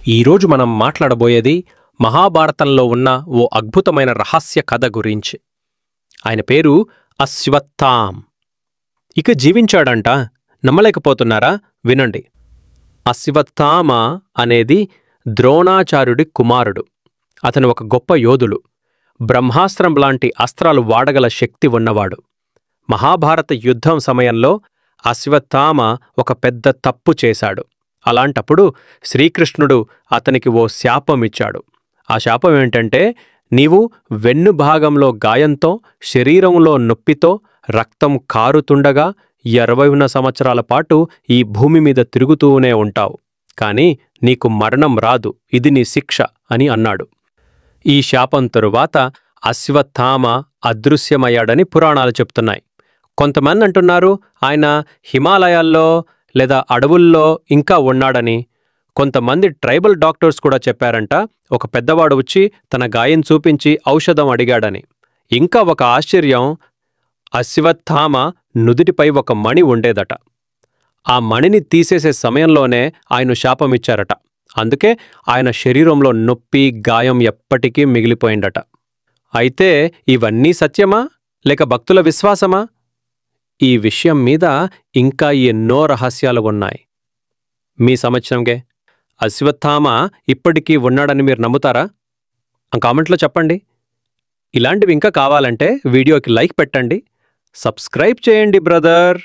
ఈరోజు మనం మాట్లాడబోయేది మహాభారతంలో ఉన్న ఓ అద్భుతమైన రహస్య కథ గురించి. ఆయన పేరు అశ్వత్థామ. ఇక జీవించాడంట. నమ్మలేకపోతున్నారా? వినండి. అశ్వత్థామ అనేది ద్రోణాచార్యుడి కుమారుడు. అతను ఒక గొప్ప యోధుడు. బ్రహ్మాస్త్రం లాంటి అస్త్రాలు వాడగల శక్తి ఉన్నవాడు. మహాభారత యుద్ధం సమయంలో అశ్వత్థామ ఒక పెద్ద తప్పు చేశాడు. అలాంటప్పుడు శ్రీకృష్ణుడు అతనికి ఓ శాపమిచ్చాడు. ఆ శాపం ఏంటంటే, నీవు వెన్నుభాగంలో గాయంతో, శరీరంలో నొప్పితో, రక్తం కారుతుండగా 20 సంవత్సరాల పాటు ఈ భూమి మీద తిరుగుతూనే ఉంటావు. కాని నీకు మరణం రాదు. ఇది నీ శిక్ష అని అన్నాడు. ఈ శాపం తరువాత అశ్వత్థామ అదృశ్యమయ్యాడని పురాణాలు చెప్తున్నాయి. కొంతమంది అంటున్నారు ఆయన హిమాలయాల్లో లేదా అడవుల్లో ఇంకా ఉన్నాడని. కొంతమంది ట్రైబల్ డాక్టర్స్ కూడా చెప్పారంట ఒక పెద్దవాడు వచ్చి తన గాయం చూపించి ఔషధం అడిగాడని. ఇంకా ఒక ఆశ్చర్యం, అశ్వత్థామ నుదుటిపై ఒక మణి ఉండేదట. ఆ మణిని తీసేసే సమయంలోనే ఆయన శాపమిచ్చారట. అందుకే ఆయన శరీరంలో నొప్పి, గాయం ఎప్పటికీ మిగిలిపోయిందట. అయితే ఇవన్నీ సత్యమా లేక భక్తుల విశ్వాసమా? ఈ విషయం మీద ఇంకా ఎన్నో రహస్యాలు ఉన్నాయి. మీ సమక్షంగే అశ్వత్థామ ఇప్పటికీ ఉన్నాడని మీరు నమ్ముతారా? కామెంట్లో చెప్పండి. ఇలాంటివి ఇంకా కావాలంటే వీడియోకి లైక్ పెట్టండి, సబ్స్క్రైబ్ చేయండి బ్రదర్.